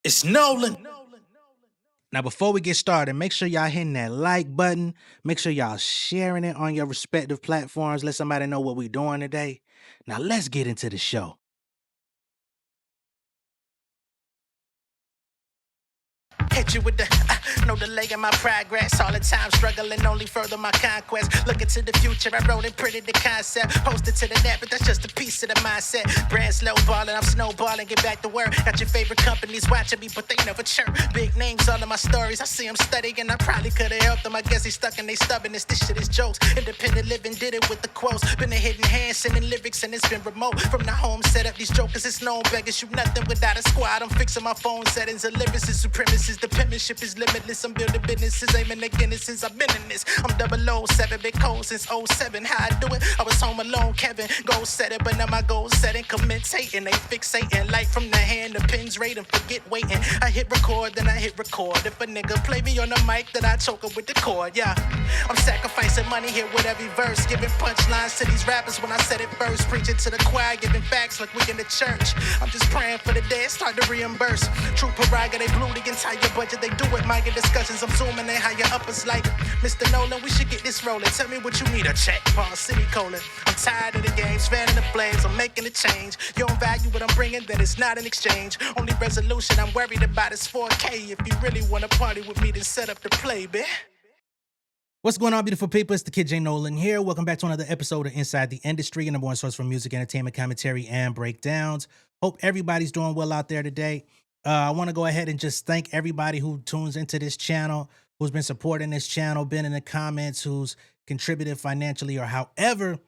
It's Nolan. Now, before we get started, make sure y'all hitting that like button. Make sure y'all sharing it on your respective platforms. Let somebody know what we're doing today. Now, let's get into the show. Hit you with the no delay in my progress. All the time struggling, only further my conquest. Looking to the future, I wrote and printed the concept. Posted to the net, but that's just a piece of the mindset. Brand slow balling, I'm snowballing, get back to work. Got your favorite companies watching me, but they never chirp. Big names, all of my stories, I see them studying. I probably could have helped them. I guess they stuck in they stubbornness. This shit is jokes. Independent living did it with the quotes. Been a hidden hand, sending lyrics, and it's been remote. From the home set up, these jokers, it's known beggars. You nothing without a squad. I'm fixing my phone settings. The lyricist, supremacists, the penmanship is limitless. I'm building businesses, aiming at Guinness since I've been in this. I'm 007, been cold since '07. How I do it? I was home alone, Kevin. Goal setting, but now my goal setting, commentating. They fixating, light from the hand, the pins rating, forget waiting. I hit record, then I hit record. If a nigga play me on the mic, then I choke him with the cord, yeah. I'm sacrificing money here with every verse, giving punchlines to these rappers when I said it first. Preaching to the choir, giving facts like we in the church. I'm just praying for the dead, start to reimburse. True prerogative, they blew the entire budget, they do it. Minor discussions, I'm zooming in higher uppers like Mr. Nolan, we should get this rolling. Tell me what you need, a check, pause, semicolon. I'm tired of the games, fanning the flames, I'm making a change. You don't value what I'm bringing, then it's not an exchange. Only resolution I'm worried about is 4K. If you really want to party with me, then set up the play, bitch. What's going on, beautiful people? It's the kid J Nolan here. Welcome back to another episode of Inside the Industry, your number one source for music, entertainment, commentary, and breakdowns. Hope everybody's doing well out there today. I want to go ahead and just thank everybody who tunes into this channel, who's been supporting this channel, been in the comments, who's contributed financially, or however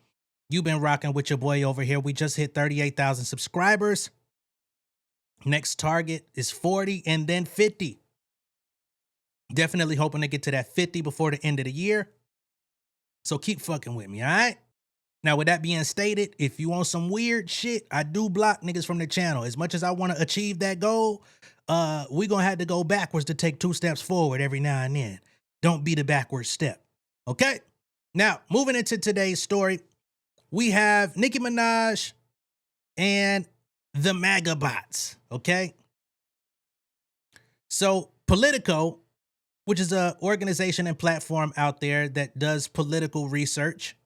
you've been rocking with your boy over here. We just hit 38,000 subscribers. Next target is 40 and then 50. Definitely hoping to get to that 50 before the end of the year. So keep fucking with me, all right? Now, with that being stated, if you want some weird shit, I do block niggas from the channel. As much as I want to achieve that goal, we gonna have to go backwards to take 2 steps forward every now and then. Don't be the backward step, okay? Now, moving into today's story, we have Nicki Minaj and the MAGA bots, okay? So, Politico, which is an organization and platform out there that does political research,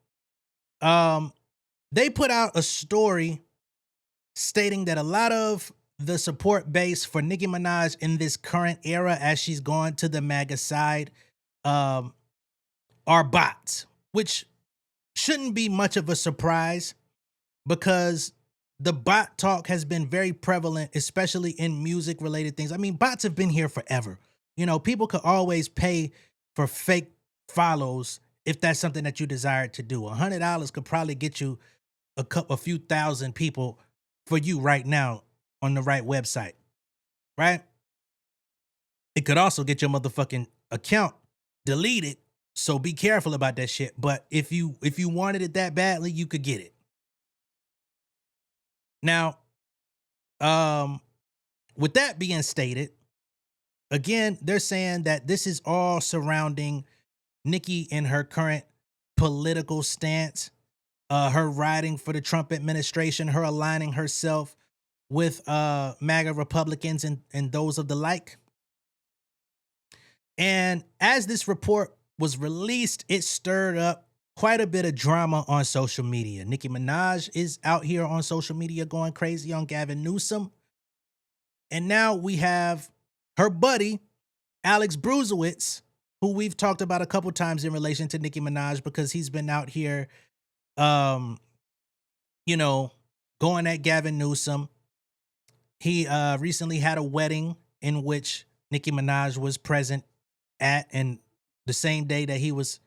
they put out a story stating that a lot of the support base for Nicki Minaj in this current era, as she's gone to the MAGA side, are bots, which shouldn't be much of a surprise because the bot talk has been very prevalent, especially in music related things. I mean, bots have been here forever. You know, people could always pay for fake follows if that's something that you desire to do. $100 could probably get you a few thousand people for you right now on the right website, right? It could also get your motherfucking account deleted, so be careful about that shit. But if you wanted it that badly, you could get it. Now, with that being stated, again, they're saying that this is all surrounding Nicki and her current political stance, her riding for the Trump administration, her aligning herself with MAGA Republicans and those of the like. And as this report was released, it stirred up quite a bit of drama on social media. Nicki Minaj is out here on social media going crazy on Gavin Newsom. And now we have her buddy, Alex Bruesewitz, who we've talked about a couple times in relation to Nicki Minaj because he's been out here, you know, going at Gavin Newsom. He recently had a wedding in which Nicki Minaj was present at, and the same day that he was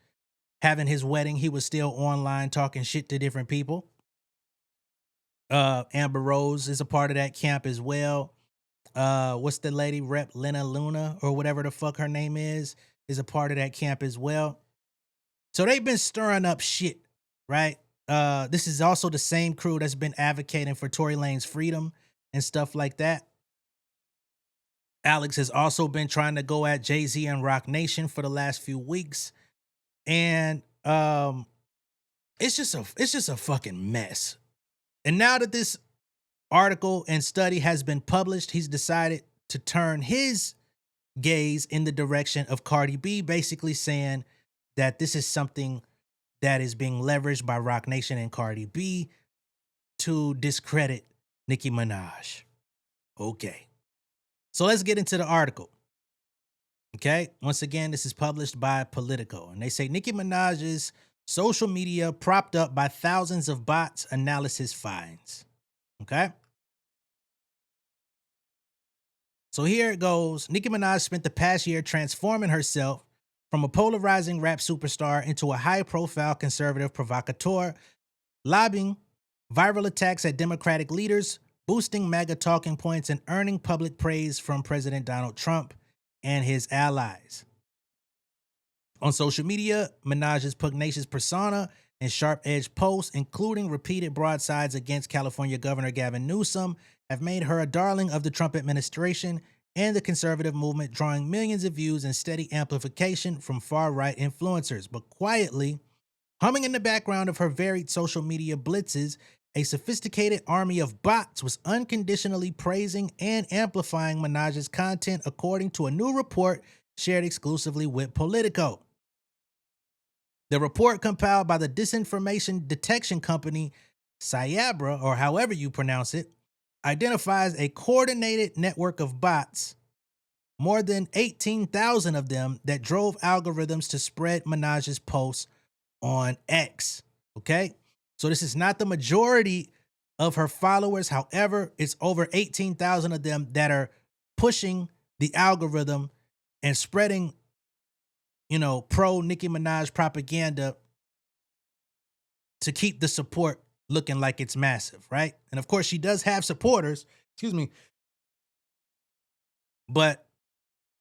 having his wedding, he was still online talking shit to different people. Amber Rose is a part of that camp as well. What's the lady, Rep Lena Luna or whatever the fuck her name is a part of that camp as well. So they've been stirring up shit, right? This is also the same crew that's been advocating for Tory Lanez freedom and stuff like that. Alex has also been trying to go at Jay-Z and Rock Nation for the last few weeks. And it's just a fucking mess. And now that this article and study has been published, he's decided to turn his gaze in the direction of Cardi B, basically saying that this is something that is being leveraged by Roc Nation and Cardi B to discredit Nicki Minaj. Okay. So let's get into the article. Okay. Once again, this is published by Politico, and they say Nicki Minaj's social media propped up by thousands of bots, analysis finds. Okay. So here it goes. Nicki Minaj spent the past year transforming herself from a polarizing rap superstar into a high-profile conservative provocateur, lobbying viral attacks at Democratic leaders, boosting MAGA talking points, and earning public praise from President Donald Trump and his allies. On social media, Minaj's pugnacious persona and sharp-edged posts, including repeated broadsides against California Governor Gavin Newsom, have made her a darling of the Trump administration and the conservative movement, drawing millions of views and steady amplification from far-right influencers. But quietly, humming in the background of her varied social media blitzes, a sophisticated army of bots was unconditionally praising and amplifying Minaj's content, according to a new report shared exclusively with Politico. The report, compiled by the disinformation detection company Cyabra, or however you pronounce it, identifies a coordinated network of bots, more than 18,000 of them, that drove algorithms to spread Minaj's posts on X. Okay? So this is not the majority of her followers. However, it's over 18,000 of them that are pushing the algorithm and spreading, pro Nicki Minaj propaganda to keep the support looking like it's massive, right? And of course, she does have supporters, but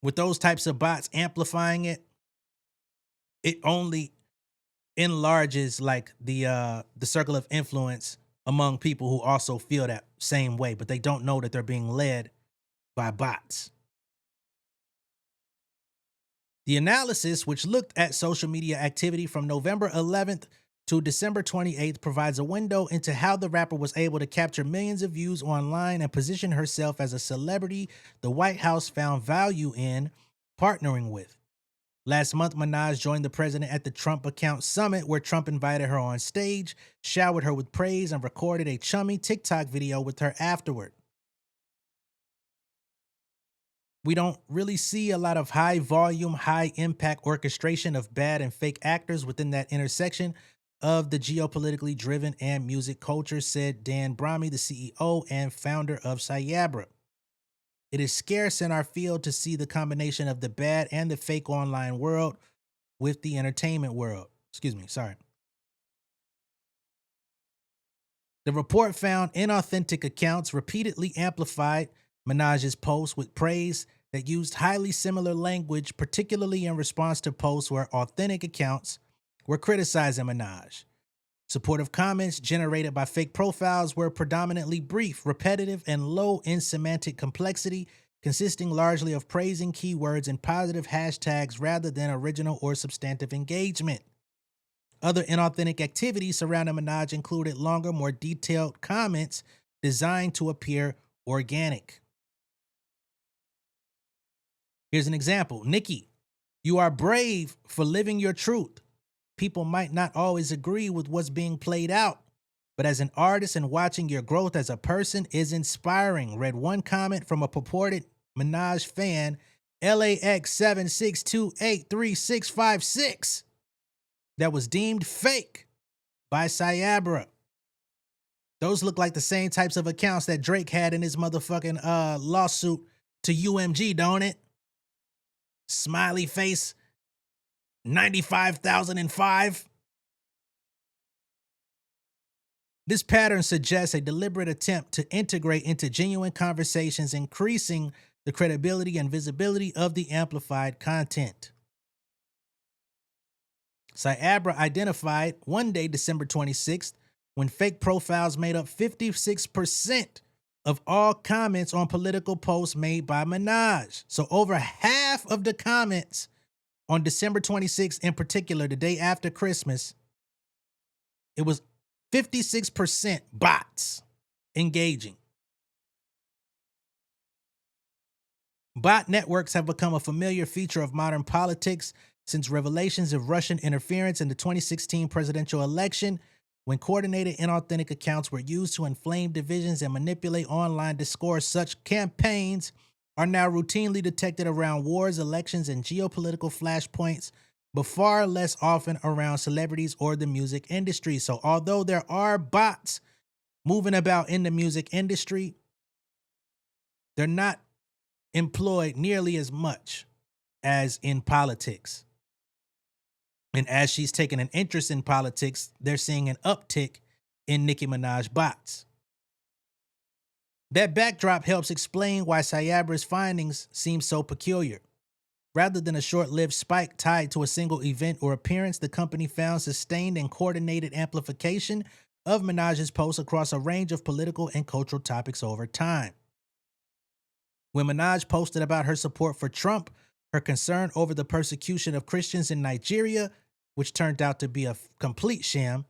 with those types of bots amplifying it, it only enlarges like the circle of influence among people who also feel that same way, but they don't know that they're being led by bots. The analysis, which looked at social media activity from November 11th to December 28th, provides a window into how the rapper was able to capture millions of views online and position herself as a celebrity the White House found value in partnering with. Last month, Minaj joined the president at the Trump Account Summit, where Trump invited her on stage, showered her with praise, and recorded a chummy TikTok video with her afterward. We don't really see a lot of high volume, high impact orchestration of bad and fake actors within that intersection of the geopolitically driven and music culture, said Dan Brahmi, the CEO and founder of Cyabra. It is scarce in our field to see the combination of the bad and the fake online world with the entertainment world. The report found inauthentic accounts repeatedly amplified Minaj's posts with praise that used highly similar language, particularly in response to posts where authentic accounts were criticizing Minaj. Supportive comments generated by fake profiles were predominantly brief, repetitive, and low in semantic complexity, consisting largely of praising keywords and positive hashtags rather than original or substantive engagement. Other inauthentic activities surrounding Minaj included longer, more detailed comments designed to appear organic. Here's an example. Nicki, you are brave for living your truth. People might not always agree with what's being played out, but as an artist and watching your growth as a person is inspiring, read one comment from a purported Minaj fan, LAX76283656, that was deemed fake by Cyabra. Those look like the same types of accounts that Drake had in his motherfucking lawsuit to UMG, don't it? Smiley face 95,005. This pattern suggests a deliberate attempt to integrate into genuine conversations, increasing the credibility and visibility of the amplified content. Cyabra identified one day, December 26th, when fake profiles made up 56% of all comments on political posts made by Minaj. So over half of the comments on December 26th, in particular, the day after Christmas, it was 56% bots engaging. Bot networks have become a familiar feature of modern politics since revelations of Russian interference in the 2016 presidential election, when coordinated inauthentic accounts were used to inflame divisions and manipulate online discourse. Such campaigns are now routinely detected around wars, elections, and geopolitical flashpoints, but far less often around celebrities or the music industry. So although there are bots moving about in the music industry, they're not employed nearly as much as in politics. And as she's taken an interest in politics, they're seeing an uptick in Nicki Minaj bots. That backdrop helps explain why Sayabra's findings seem so peculiar. Rather than a short-lived spike tied to a single event or appearance, the company found sustained and coordinated amplification of Minaj's posts across a range of political and cultural topics over time. When Minaj posted about her support for Trump, her concern over the persecution of Christians in Nigeria, which turned out to be a complete sham,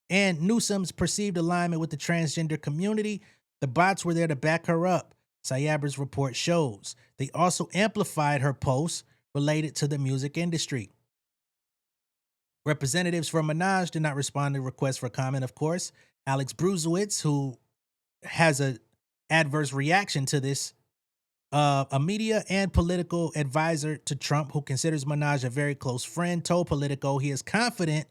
and Newsom's perceived alignment with the transgender community, the bots were there to back her up, Sayabra's report shows. They also amplified her posts related to the music industry. Representatives from Minaj did not respond to requests for comment, of course. Alex Bruesewitz, who has an adverse reaction to this, a media and political advisor to Trump who considers Minaj a very close friend, told Politico he is confident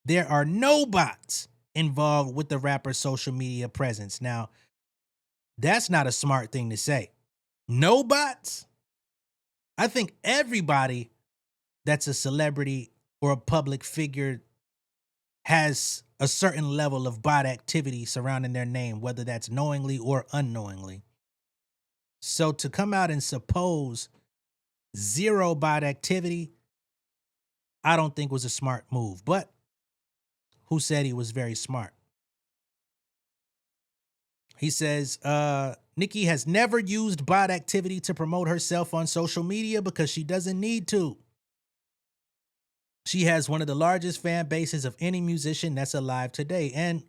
there are no bots involved with the rapper's social media presence. Now, that's not a smart thing to say. No bots? I think everybody that's a celebrity or a public figure has a certain level of bot activity surrounding their name, whether that's knowingly or unknowingly. So to come out and suppose zero bot activity, I don't think was a smart move. But who said he was very smart? He says, Nicki has never used bot activity to promote herself on social media because she doesn't need to. She has one of the largest fan bases of any musician that's alive today. And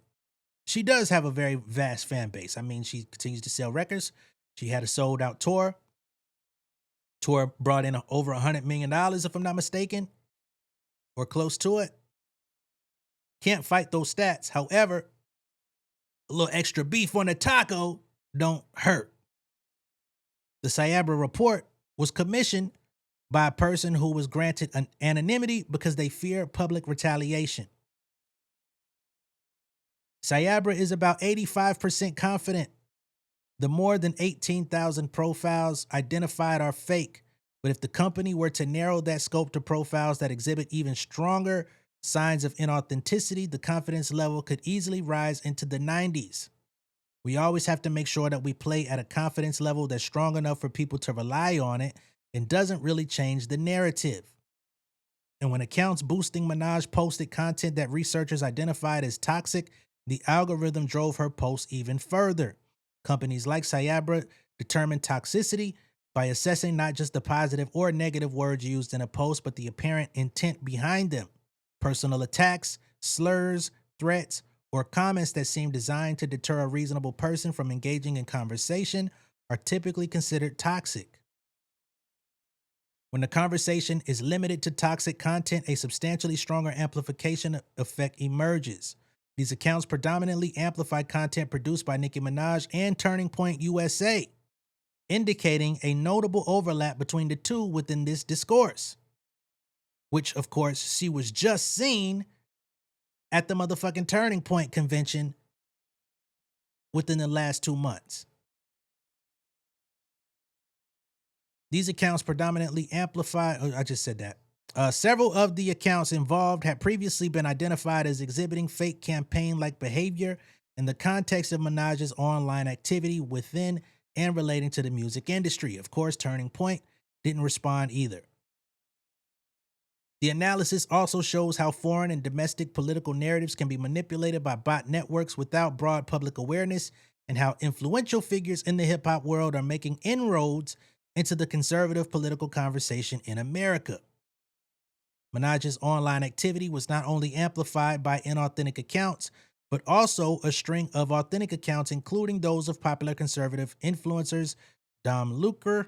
she does have a very vast fan base. I mean, she continues to sell records. She had a sold out tour. Tour brought in over $100 million, if I'm not mistaken, or close to it. Can't fight those stats. However, a little extra beef on a taco don't hurt. The Sayabra report was commissioned by a person who was granted an anonymity because they fear public retaliation. Sayabra is about 85% confident the more than 18,000 profiles identified are fake, but if the company were to narrow that scope to profiles that exhibit even stronger signs of inauthenticity, the confidence level could easily rise into the 90s. We always have to make sure that we play at a confidence level that's strong enough for people to rely on it and doesn't really change the narrative. And when accounts boosting Minaj posted content that researchers identified as toxic, the algorithm drove her posts even further. Companies like Sayabra determine toxicity by assessing not just the positive or negative words used in a post, but the apparent intent behind them. Personal attacks, slurs, threats, or comments that seem designed to deter a reasonable person from engaging in conversation are typically considered toxic. When the conversation is limited to toxic content, a substantially stronger amplification effect emerges. These accounts predominantly amplify content produced by Nicki Minaj and Turning Point USA, indicating a notable overlap between the two within this discourse, which, of course, she was just seen at the motherfucking Turning Point convention within the last 2 months. These accounts predominantly amplify, I just said that. Several of the accounts involved had previously been identified as exhibiting fake campaign-like behavior in the context of Minaj's online activity within and relating to the music industry. Of course, Turning Point didn't respond either. The analysis also shows how foreign and domestic political narratives can be manipulated by bot networks without broad public awareness, and how influential figures in the hip-hop world are making inroads into the conservative political conversation in America. Minaj's online activity was not only amplified by inauthentic accounts, but also a string of authentic accounts, including those of popular conservative influencers Dom Luker,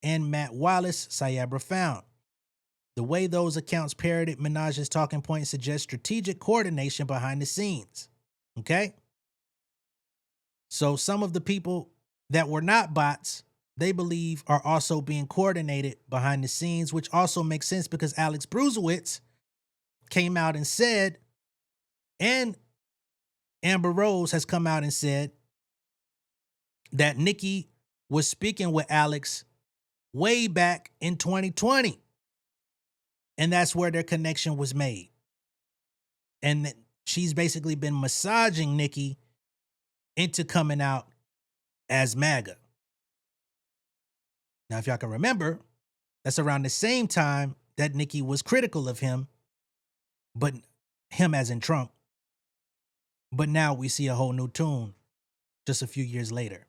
and Matt Wallace, Sayabra found. The way those accounts parroted Minaj's talking points suggests strategic coordination behind the scenes. Okay? So some of the people that were not bots, they believe are also being coordinated behind the scenes, which also makes sense because Alex Bruesewitz came out and said, and Amber Rose has come out and said that Nicki was speaking with Alex way back in 2020. And that's where their connection was made. And she's basically been massaging Nicki into coming out as MAGA. Now, if y'all can remember, that's around the same time that Nicki was critical of him, but him as in Trump. But now we see a whole new tune just a few years later.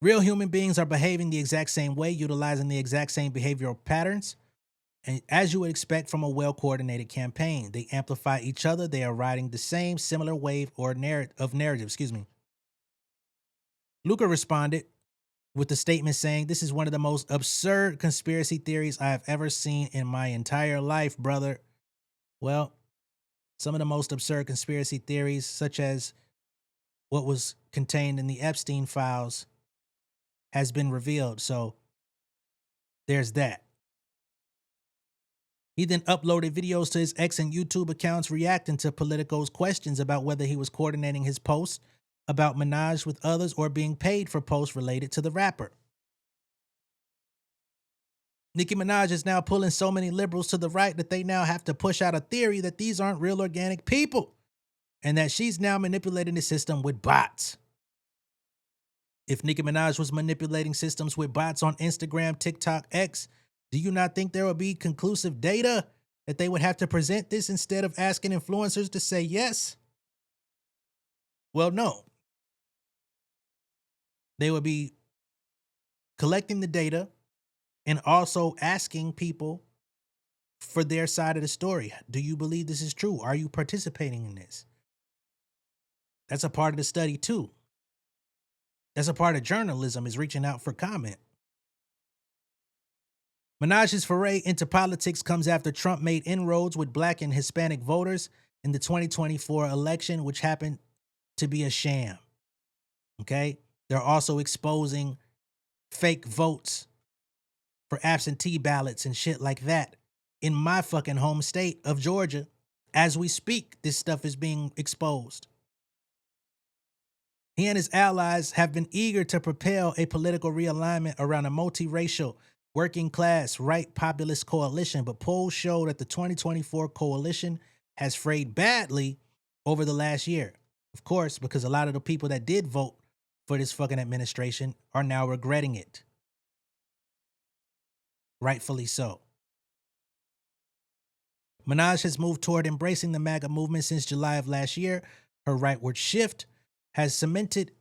Real human beings are behaving the exact same way, utilizing the exact same behavioral patterns, and as you would expect from a well-coordinated campaign. They amplify each other. They are riding the same similar wave or narrative. Luca responded with the statement saying, "This is one of the most absurd conspiracy theories I have ever seen in my entire life, brother." Well, some of the most absurd conspiracy theories, such as what was contained in the Epstein files, has been revealed. So there's that. He then uploaded videos to his X and YouTube accounts reacting to Politico's questions about whether he was coordinating his posts about Minaj with others or being paid for posts related to the rapper. Nicki Minaj is now pulling so many liberals to the right that they now have to push out a theory that these aren't real organic people and that she's now manipulating the system with bots. If Nicki Minaj was manipulating systems with bots on Instagram, TikTok, X, do you not think there would be conclusive data that they would have to present this instead of asking influencers to say yes? Well, no. They would be collecting the data and also asking people for their side of the story. Do you believe this is true? Are you participating in this? That's a part of the study too. That's a part of journalism, is reaching out for comment. Minaj's foray into politics comes after Trump made inroads with Black and Hispanic voters in the 2024 election, which happened to be a sham. Okay? They're also exposing fake votes for absentee ballots and shit like that in my fucking home state of Georgia. As we speak, this stuff is being exposed. He and his allies have been eager to propel a political realignment around a multiracial, working class, right populist coalition, but polls show that the 2024 coalition has frayed badly over the last year. Of course, because a lot of the people that did vote for this fucking administration are now regretting it. Rightfully so. Minaj has moved toward embracing the MAGA movement since July of last year. Her rightward shift was cemented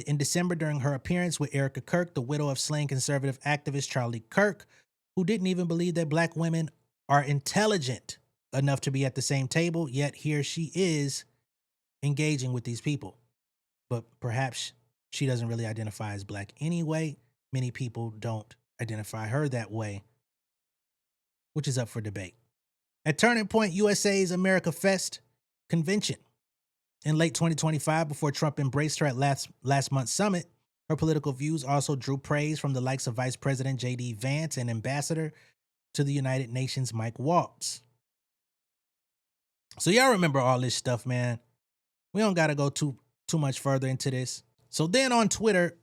in December during her appearance with Erica Kirk, the widow of slain conservative activist Charlie Kirk, who didn't even believe that Black women are intelligent enough to be at the same table, yet here she is engaging with these people. But perhaps she doesn't really identify as Black anyway. Many people don't identify her that way, which is up for debate. At Turning Point USA's America Fest convention in late 2025, before Trump embraced her at last month's summit, her political views also drew praise from the likes of Vice President J.D. Vance and Ambassador to the United Nations Mike Waltz. So y'all remember all this stuff, man. We don't got to go too much further into this. So then on Twitter,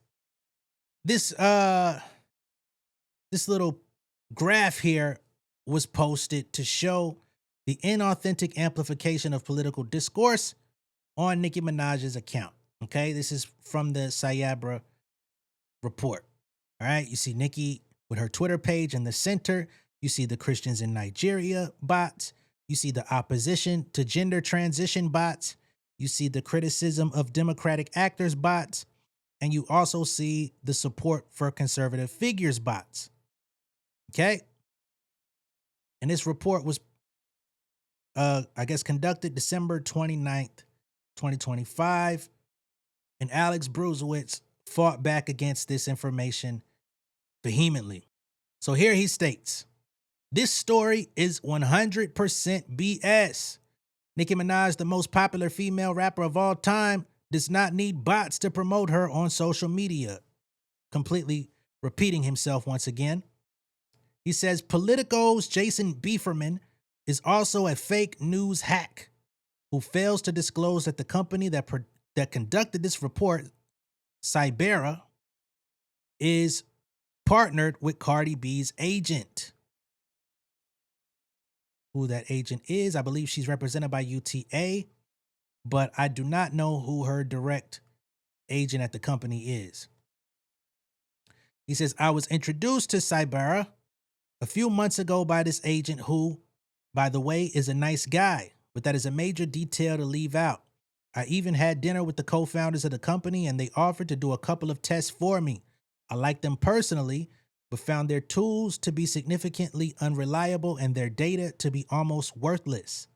this little graph here was posted to show the inauthentic amplification of political discourse on Nicki Minaj's account. Okay, this is from the Sayabra report. All right, you see Nicki with her Twitter page in the center. You see the Christians in Nigeria bots. You see the opposition to gender transition bots. You see the criticism of Democratic actors bots. And you also see the support for conservative figures bots. Okay? And this report was, conducted December 29th, 2025. And Alex Bruesewitz fought back against this information vehemently. So here he states, this story is 100% BS. Nicki Minaj, the most popular female rapper of all time, does not need bots to promote her on social media. Completely repeating himself once again. He says Politico's Jason Bieferman is also a fake news hack who fails to disclose that the company that conducted this report, Cybera, is partnered with Cardi B's agent. Who that agent is, I believe she's represented by UTA, but I do not know who her direct agent at the company is. He says, I was introduced to Cybera a few months ago by this agent who, by the way, is a nice guy, but that is a major detail to leave out. I even had dinner with the co-founders of the company and they offered to do a couple of tests for me. I like them personally, but found their tools to be significantly unreliable and their data to be almost worthless.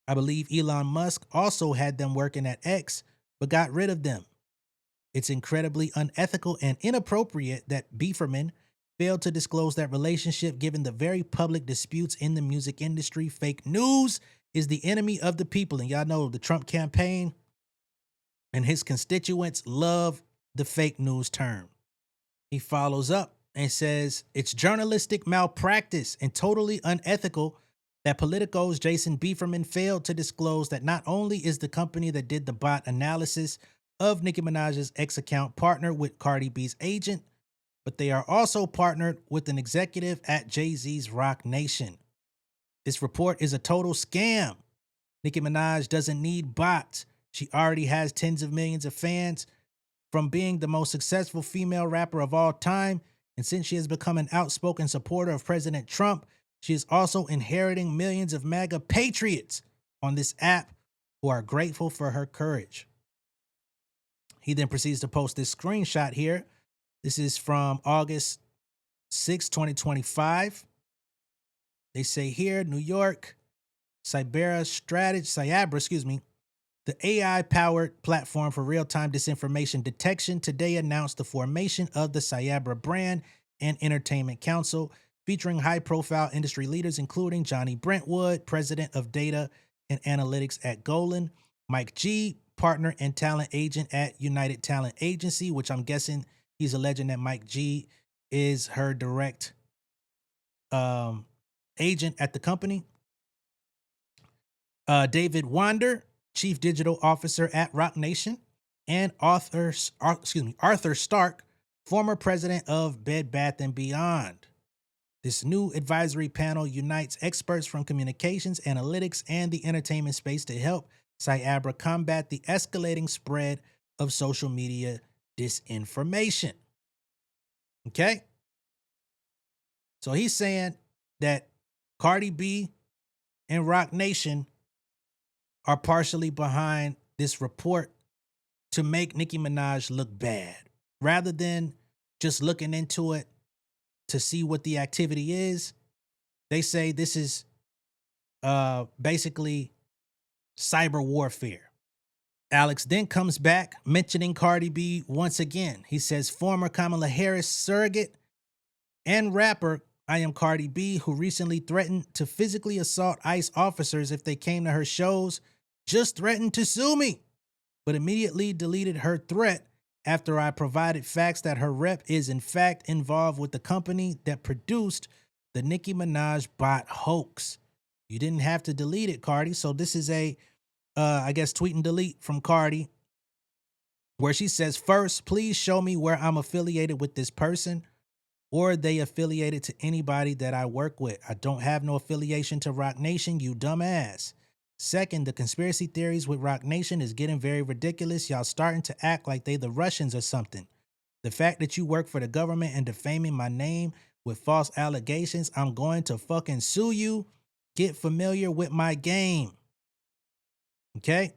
I believe Elon Musk also had them working at X, but got rid of them. It's incredibly unethical and inappropriate that Bieferman failed to disclose that relationship given the very public disputes in the music industry. Fake news is the enemy of the people. And y'all know the Trump campaign and his constituents love the fake news term. He follows up and says, it's journalistic malpractice and totally unethical that Politico's Jason Bieferman failed to disclose that not only is the company that did the bot analysis of Nicki Minaj's X account partnered with Cardi B's agent, but they are also partnered with an executive at Jay-Z's Rock Nation. This report is a total scam. Nicki Minaj doesn't need bots. She already has tens of millions of fans from being the most successful female rapper of all time. And since she has become an outspoken supporter of President Trump, she is also inheriting millions of MAGA patriots on this app who are grateful for her courage. He then proceeds to post this screenshot here. This is from August 6, 2025. They say here, New York, Cyabra, the AI-powered platform for real-time disinformation detection today announced the formation of the Cyabra Brand and Entertainment Council, featuring high-profile industry leaders including Johnny Brentwood, president of data and analytics at Golan, Mike G, partner and talent agent at United Talent Agency, which I'm guessing he's alleging that Mike G is her direct agent at the company. David Wander, chief digital officer at Rock Nation, and Arthur Stark, former president of Bed Bath & Beyond. This new advisory panel unites experts from communications, analytics, and the entertainment space to help Cyabra combat the escalating spread of social media disinformation. Okay? So he's saying that Cardi B and Rock Nation are partially behind this report to make Nicki Minaj look bad, rather than just looking into it to see what the activity is. They say this is basically cyber warfare. Alex then comes back mentioning Cardi B once again. He says, former Kamala Harris surrogate and rapper, I am Cardi B, who recently threatened to physically assault ICE officers if they came to her shows, just threatened to sue me, but immediately deleted her threat after I provided facts that her rep is in fact involved with the company that produced the Nicki Minaj bot hoax. You didn't have to delete it, Cardi. So this is a, I guess, tweet and delete from Cardi, where she says, first, please show me where I'm affiliated with this person or they affiliated to anybody that I work with. I don't have no affiliation to Rock Nation, you dumbass. Second, the conspiracy theories with Rock Nation is getting very ridiculous. Y'all starting to act like they the Russians or something. The fact that you work for the government and defaming my name with false allegations, I'm going to fucking sue you. Get familiar with my game. Okay?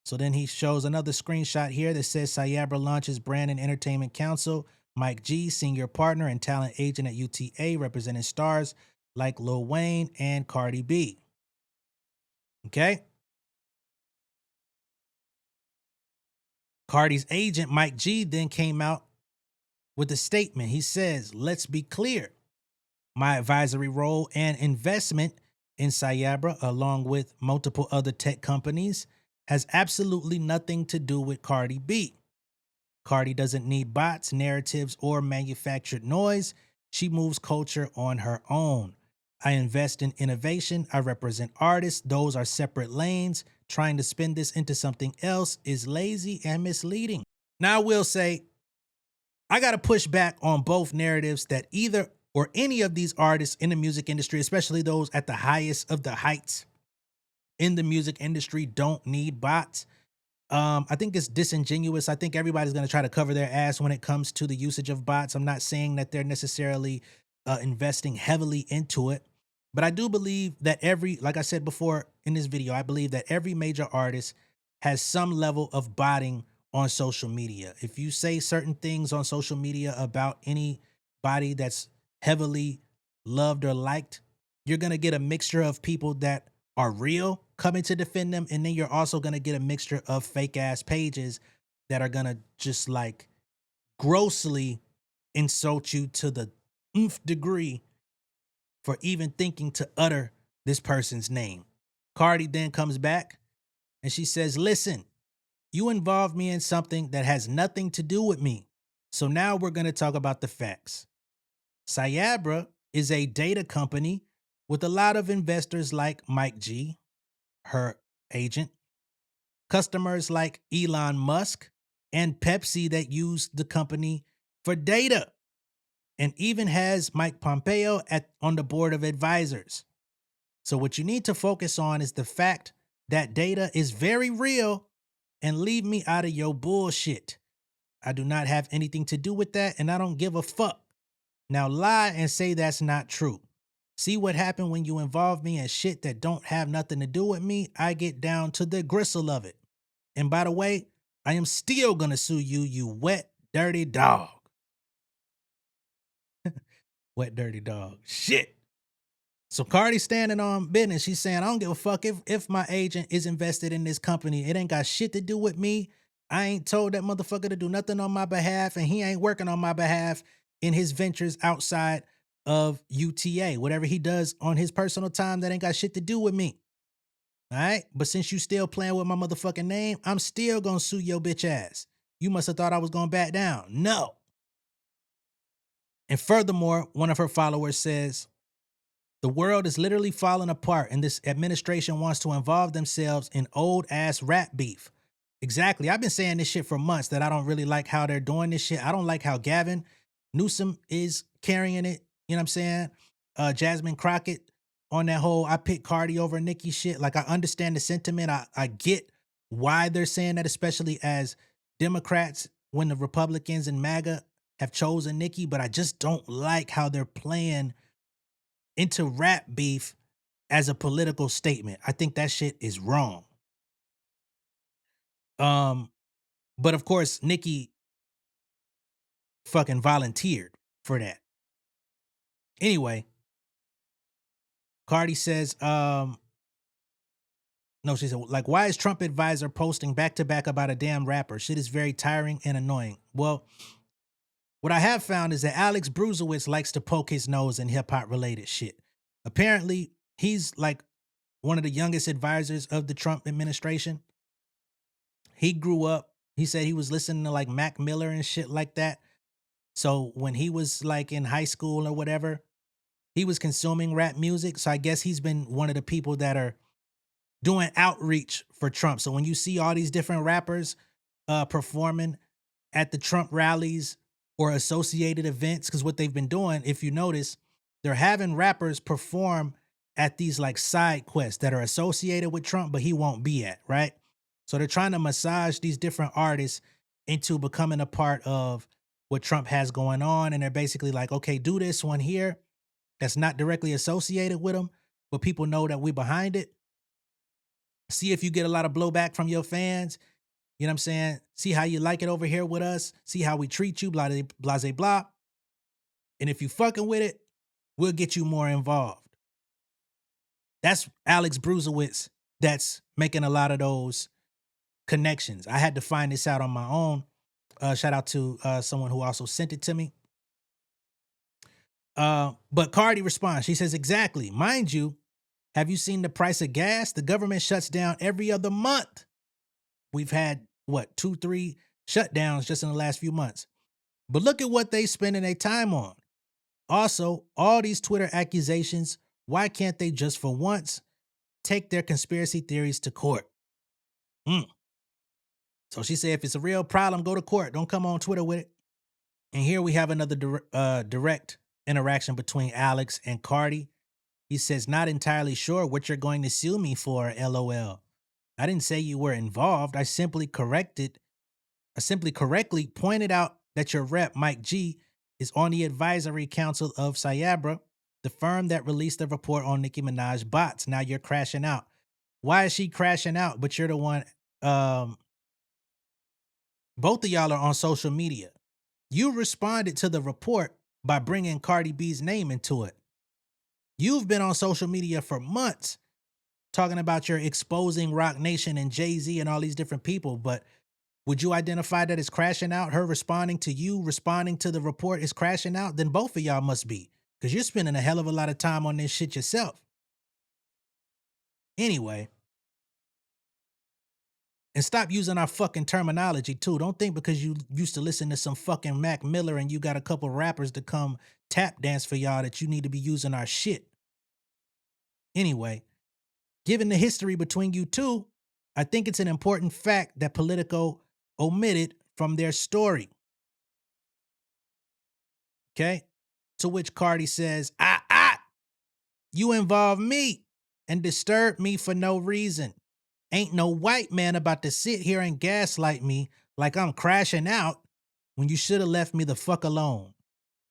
So then he shows another screenshot here that says Cyabra launches Brand and Entertainment Council. Mike G, senior partner and talent agent at UTA, representing stars like Lil Wayne and Cardi B. Okay? Cardi's agent, Mike G, then came out with a statement. He says, let's be clear. My advisory role and investment in Sayabra, along with multiple other tech companies, has absolutely nothing to do with Cardi B. Cardi doesn't need bots, narratives, or manufactured noise. She moves culture on her own. I invest in innovation. I represent artists. Those are separate lanes. Trying to spin this into something else is lazy and misleading. Now, I will say, I got to push back on both narratives that either or any of these artists in the music industry, especially those at the highest of the heights in the music industry, don't need bots. I think it's disingenuous. I think everybody's going to try to cover their ass when it comes to the usage of bots. I'm not saying that they're necessarily investing heavily into it, but I do believe that like I said before in this video, I believe that every major artist has some level of botting on social media. If you say certain things on social media about anybody that's heavily loved or liked, you're going to get a mixture of people that are real coming to defend them, and then you're also going to get a mixture of fake ass pages that are going to just like grossly insult you to the nth degree for even thinking to utter this person's name. Cardi then comes back and she says, listen, you involved me in something that has nothing to do with me. So now we're going to talk about the facts. Sayabra is a data company with a lot of investors like Mike G, her agent, customers like Elon Musk and Pepsi that use the company for data, and even has Mike Pompeo on the board of advisors. So what you need to focus on is the fact that data is very real, and leave me out of your bullshit. I do not have anything to do with that, and I don't give a fuck. Now lie and say that's not true. See what happened when you involve me in shit that don't have nothing to do with me? I get down to the gristle of it. And by the way, I am still gonna sue you, you wet, dirty dog. Wet, dirty dog. Shit. So Cardi's standing on business. She's saying, I don't give a fuck if my agent is invested in this company. It ain't got shit to do with me. I ain't told that motherfucker to do nothing on my behalf, and he ain't working on my behalf in his ventures outside of UTA. Whatever he does on his personal time, that ain't got shit to do with me. All right? But since you still playing with my motherfucking name, I'm still gonna sue your bitch ass. You must have thought I was gonna back down. No. And furthermore, one of her followers says, the world is literally falling apart, and this administration wants to involve themselves in old ass rap beef. Exactly. I've been saying this shit for months that I don't really like how they're doing this shit. I don't like how Gavin Newsom is carrying it. You know what I'm saying? Jasmine Crockett on that whole I pick Cardi over Nicki shit. Like, I understand the sentiment. I get why they're saying that, especially as Democrats when the Republicans and MAGA have chosen Nicki, but I just don't like how they're playing into rap beef as a political statement. I think that shit is wrong. But of course, Nicki fucking volunteered for that. Anyway, Cardi says, no, she said, like, why is Trump advisor posting back to back about a damn rapper? Shit is very tiring and annoying. Well, what I have found is that Alex Bruesewitz likes to poke his nose in hip hop related shit. Apparently, he's like one of the youngest advisors of the Trump administration. He grew up, he said he was listening to like Mac Miller and shit like that. So when he was like in high school or whatever, he was consuming rap music. So I guess he's been one of the people that are doing outreach for Trump. So when you see all these different rappers performing at the Trump rallies or associated events, because what they've been doing, if you notice, they're having rappers perform at these like side quests that are associated with Trump, but he won't be at, right? So they're trying to massage these different artists into becoming a part of what Trump has going on. And they're basically like, okay, do this one here that's not directly associated with him, but people know that we're behind it. See if you get a lot of blowback from your fans. You know what I'm saying? See how you like it over here with us. See how we treat you, blah, blah, blah, blah. And if you fucking with it, we'll get you more involved. That's Alex Bruesewitz that's making a lot of those connections. I had to find this out on my own. Shout out to someone who also sent it to me. But Cardi responds. She says, exactly. Mind you, have you seen the price of gas? The government shuts down every other month. We've had, 2-3 shutdowns just in the last few months. But look at what they spending their time on. Also, all these Twitter accusations, why can't they just for once take their conspiracy theories to court? So she said, if it's a real problem, go to court. Don't come on Twitter with it. And here we have another direct interaction between Alex and Cardi. He says, not entirely sure what you're going to sue me for, LOL. I didn't say you were involved. I simply correctly pointed out that your rep, Mike G, is on the advisory council of Cyabra, the firm that released the report on Nicki Minaj bots. Now you're crashing out. Why is she crashing out? But you're the one, both of y'all are on social media. You responded to the report by bringing Cardi B's name into it. You've been on social media for months talking about your exposing Roc Nation and Jay-Z and all these different people, but would you identify that as crashing out? Her responding to you, responding to the report is crashing out? Then both of y'all must be, because you're spending a hell of a lot of time on this shit yourself. Anyway, and stop using our fucking terminology too. Don't think because you used to listen to some fucking Mac Miller and you got a couple rappers to come tap dance for y'all that you need to be using our shit. Anyway, given the history between you two, I think it's an important fact that Politico omitted from their story. Okay? To which Cardi says, you involve me and disturb me for no reason. Ain't no white man about to sit here and gaslight me like I'm crashing out when you should have left me the fuck alone.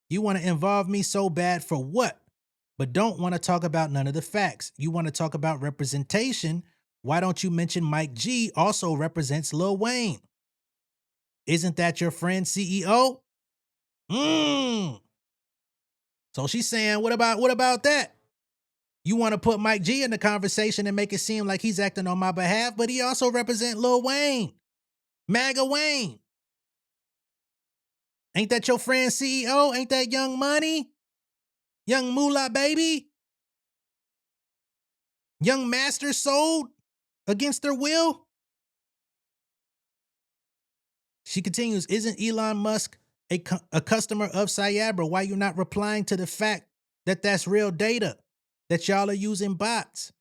You want to involve me so bad for what? But don't want to talk about none of the facts. You want to talk about representation. Why don't you mention Mike G also represents Lil Wayne? Isn't that your friend CEO? So she's saying, what about that? You want to put Mike G in the conversation and make it seem like he's acting on my behalf, but he also represents Lil Wayne. MAGA Wayne. Ain't that your friend CEO? Ain't that Young Money? Young Moolah baby? Young Master sold against their will? She continues, isn't Elon Musk a customer of Cyabra? Why you not replying to the fact that that's real data, that y'all are using bots?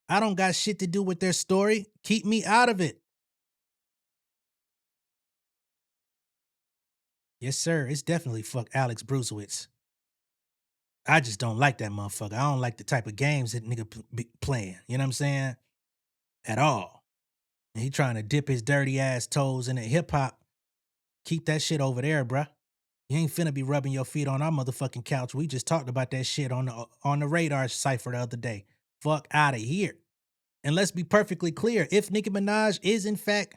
I don't got shit to do with their story. Keep me out of it. Yes, sir. It's definitely fuck Alex Bruesewitz. I just don't like that motherfucker. I don't like the type of games that nigga be playing. You know what I'm saying? At all. And he trying to dip his dirty ass toes in the hip hop. Keep that shit over there, bruh. You ain't finna be rubbing your feet on our motherfucking couch. We just talked about that shit on the radar cipher the other day. Fuck out of here. And let's be perfectly clear. If Nicki Minaj is in fact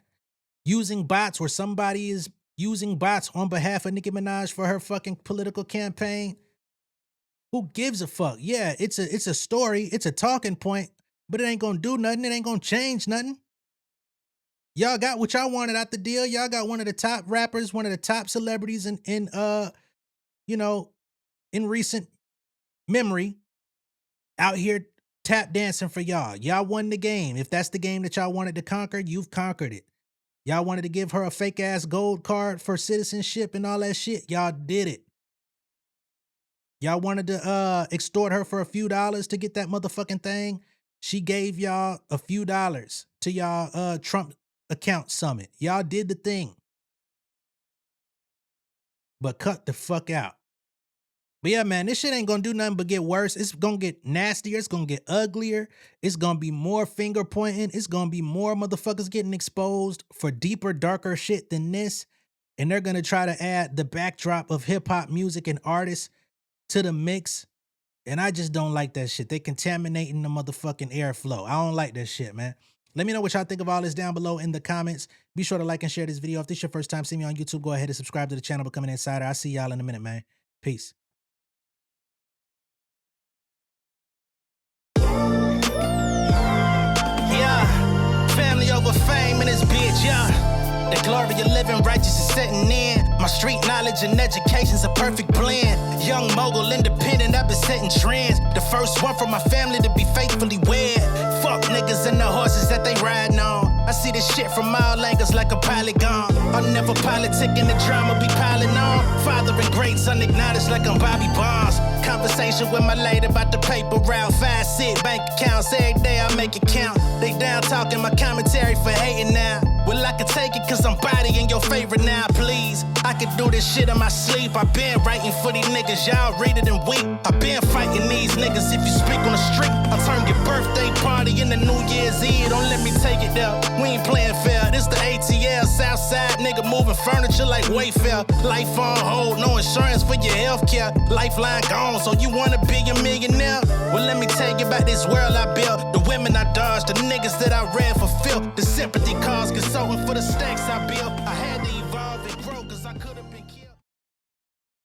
using bots, or somebody is using bots on behalf of Nicki Minaj for her fucking political campaign, who gives a fuck? Yeah, it's a story. It's a talking point, but it ain't gonna do nothing. It ain't gonna change nothing. Y'all got what y'all wanted out the deal. Y'all got one of the top rappers, one of the top celebrities in recent memory out here tap dancing for y'all. Y'all won the game. If that's the game that y'all wanted to conquer, you've conquered it. Y'all wanted to give her a fake ass gold card for citizenship and all that shit. Y'all did it. Y'all wanted to extort her for a few dollars to get that motherfucking thing. She gave y'all a few dollars to y'all Trump account summit. Y'all did the thing. But cut the fuck out. But yeah, man, this shit ain't gonna do nothing but get worse. It's gonna get nastier. It's gonna get uglier. It's gonna be more finger pointing. It's gonna be more motherfuckers getting exposed for deeper, darker shit than this. And they're gonna try to add the backdrop of hip hop music and artists to the mix. And I just don't like that shit. They contaminating the motherfucking airflow. I don't like that shit, man. Let me know what y'all think of all this down below in the comments. Be sure to like and share this video. If this is your first time seeing me on YouTube, go ahead and subscribe to the channel, Become an Insider. I'll see y'all in a minute, man. Peace. Yeah, family over fame in this bitch, yeah. glory of living righteous is setting in. My street knowledge and education's a perfect blend. Young mogul, independent, I've been setting trends. The first one from my family to be faithfully wed. Fuck niggas and the horses that they riding on. I see this shit from all angles like a polygon. I'll never politic and the drama be piling on. Father and greats unacknowledged like I'm Bobby Bonds. Conversation with my lady about the paper route. 5 sit bank accounts every day I make it count. They down talking my commentary for hating now. Well, I can take it cause I'm bodying your favorite now, please. I can do this shit in my sleep. I been writing for these niggas, y'all read it and weep. I been fighting these niggas if you speak on the street. I'll turn your birthday party into New Year's Eve. Don't let me take it there. We ain't playing fair. This the ATL, Southside nigga moving furniture like Wayfair. Life on hold, no insurance for your healthcare. Lifeline gone, so you wanna be a millionaire? Well, let me tell you about this world I built. The women I dodged, the niggas that I read for filth. The sympathy calls, consulting for the stacks I built. I had